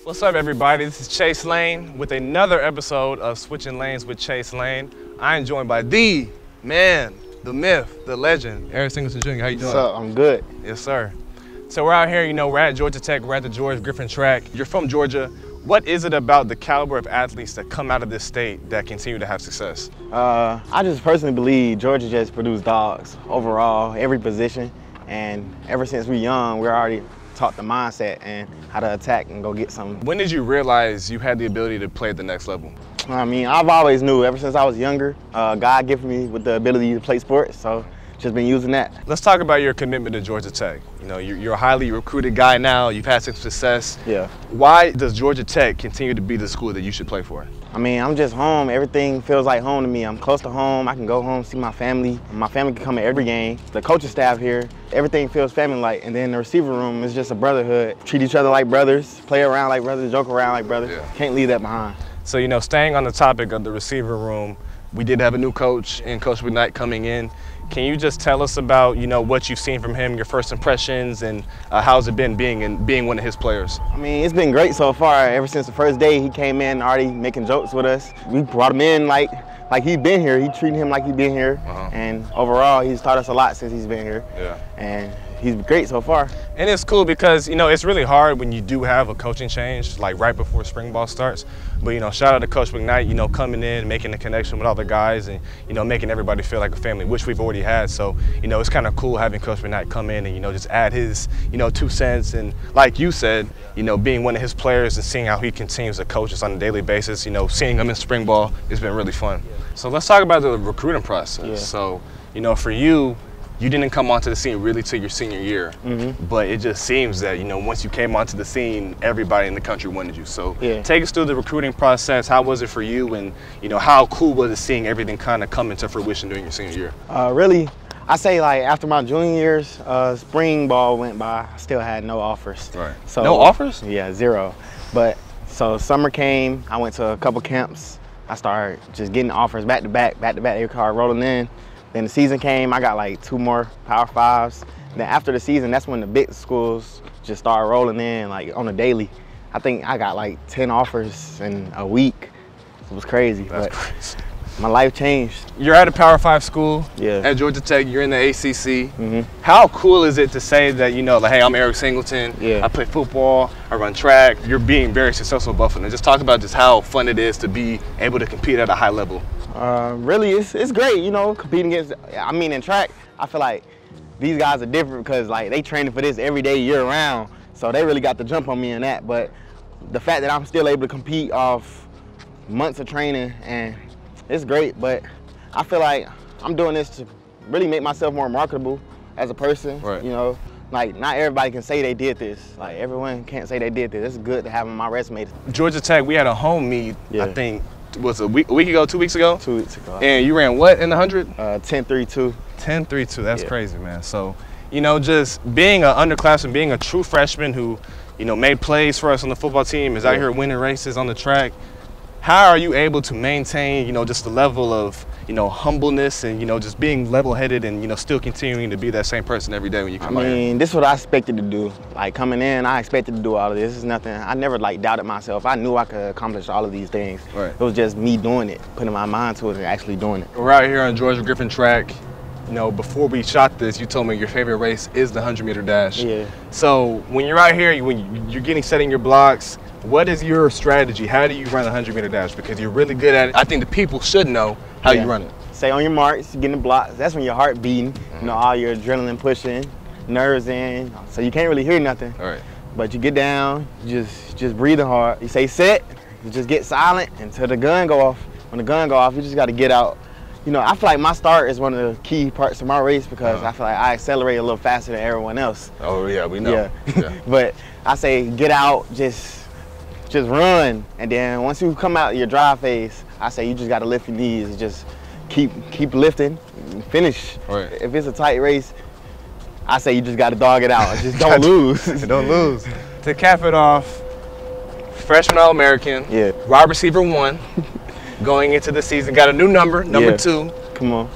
What's up, everybody? This is Chase Lane with another episode of Switching Lanes with Chase Lane. I am joined by the man, the myth, the legend, Eric Singleton Jr. How you doing? What's up? I'm good. Yes, sir. So we're out here, we're at Georgia Tech, we're at the George Griffin track. You're from Georgia. What is it about the caliber of athletes that come out of this state that continue to have success? I just personally believe Georgia just produced dogs overall, every position. And ever since we're young, we're already taught the mindset and how to attack and go get something. When did you realize you had the ability to play at the next level? I mean, I've always knew ever since I was younger, God gifted me with the ability to play sports, so just been using that. Let's talk about your commitment to Georgia Tech. You're a highly recruited guy now, you've had some success. Yeah. Why does Georgia Tech continue to be the school that you should play for? I mean, I'm just home. Everything feels like home to me. I'm close to home. I can go home, see my family. My family can come to every game. The coaching staff here, everything feels family-like. And then the receiver room is just a brotherhood. Treat each other like brothers, play around like brothers, joke around like brothers. Yeah. Can't leave that behind. So, staying on the topic of the receiver room, we did have a new coach and Coach McKnight coming in. Can you just tell us about, what you've seen from him, your first impressions, and how's it been being one of his players? I mean, it's been great so far. Ever since the first day he came in, already making jokes with us. We brought him in like he'd been here. He treated him like he'd been here. And overall, he's taught us a lot since he's been here. Yeah. And he's great so far. And it's cool because, it's really hard when you do have a coaching change, like right before spring ball starts. But, shout out to Coach McKnight, coming in, making a connection with all the guys and, making everybody feel like a family, which we've already had. So, it's kind of cool having Coach McKnight come in and, just add his, 2 cents. And like you said, being one of his players and seeing how he continues to coach us on a daily basis, seeing him in spring ball, it's been really fun. So let's talk about the recruiting process. Yeah. So, for you didn't come onto the scene really till your senior year, but it just seems that, once you came onto the scene, everybody in the country wanted you. So take us through the recruiting process. How was it for you? And, how cool was it seeing everything kind of come into fruition during your senior year? Really, I say after my junior years, spring ball went by, I still had no offers. Right. So, no offers? Yeah, 0. But so summer came, I went to a couple camps. I started just getting offers back to back, every card rolling in. Then the season came, I got 2 more Power 5s. Then after the season, that's when the big schools just started rolling in on a daily. I think I got 10 offers in a week. It was crazy. That's crazy. My life changed. You're at a Power 5 school at Georgia Tech, you're in the ACC. How cool is it to say that, hey, I'm Eric Singleton, I play football, I run track, you're being very successful at Buffalo. Just talk about just how fun it is to be able to compete at a high level. Really, it's great, competing against, in track, I feel like these guys are different because they training for this every day, year round. So they really got the jump on me in that. But the fact that I'm still able to compete off months of training, and it's great, but I feel like I'm doing this to really make myself more marketable as a person. Right. Not everybody can say they did this. Everyone can't say they did this. It's good to have on my resume. Georgia Tech, we had a home meet, I think, was a week ago, 2 weeks ago? 2 weeks ago. And you ran what in the 100? 10.32. 10.32, that's crazy, man. So, just being an underclassman, being a true freshman who, made plays for us on the football team, is out here winning races on the track. How are you able to maintain, just the level of, humbleness and, just being level-headed and, still continuing to be that same person every day when you come out here? This is what I expected to do. Coming in, I expected to do all of this. It's nothing. I never doubted myself. I knew I could accomplish all of these things. Right. It was just me doing it, putting my mind to it and actually doing it. We're out here on George Griffin track. Before we shot this, you told me your favorite race is the 100-meter dash. Yeah. So when you're out here, when you're setting your blocks, what is your strategy? How do you run the 100-meter dash? Because you're really good at it. I think the people should know how you run it. Stay on your marks, getting the blocks. That's when your heart beating, all your adrenaline pushing, nerves in. So you can't really hear nothing. All right. But you get down, you just breathing hard. You say set, you just get silent until the gun go off. When the gun go off, you just got to get out. I feel like my start is one of the key parts of my race because I feel like I accelerate a little faster than everyone else. Oh yeah, we know. Yeah. But I say get out, just run, and then once you come out your drive phase, I say you just got to lift your knees and just keep lifting, finish. Right. If it's a tight race, I say you just got to dog it out. Just don't lose. Don't lose. To cap it off, freshman All-American, wide receiver 1, going into the season, got a new number, number 2. Come on.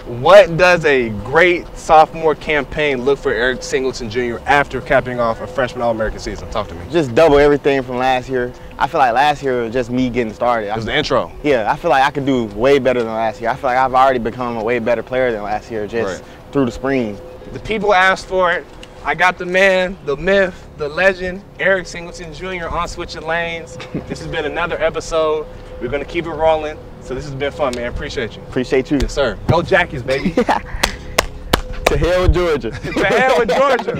What does a great sophomore campaign look for Eric Singleton Jr. after capping off a freshman All-American season? Talk to me. Just double everything from last year. I feel like last year was just me getting started. It was the intro. Yeah, I feel like I could do way better than last year. I feel like I've already become a way better player than last year just through the spring. The people asked for it. I got the man, the myth, the legend, Eric Singleton Jr. on Switching Lanes. This has been another episode. We're going to keep it rolling. So this has been fun, man. Appreciate you. Appreciate you. Yes, sir. Go Jackies, baby. To hell with Georgia. To hell with Georgia.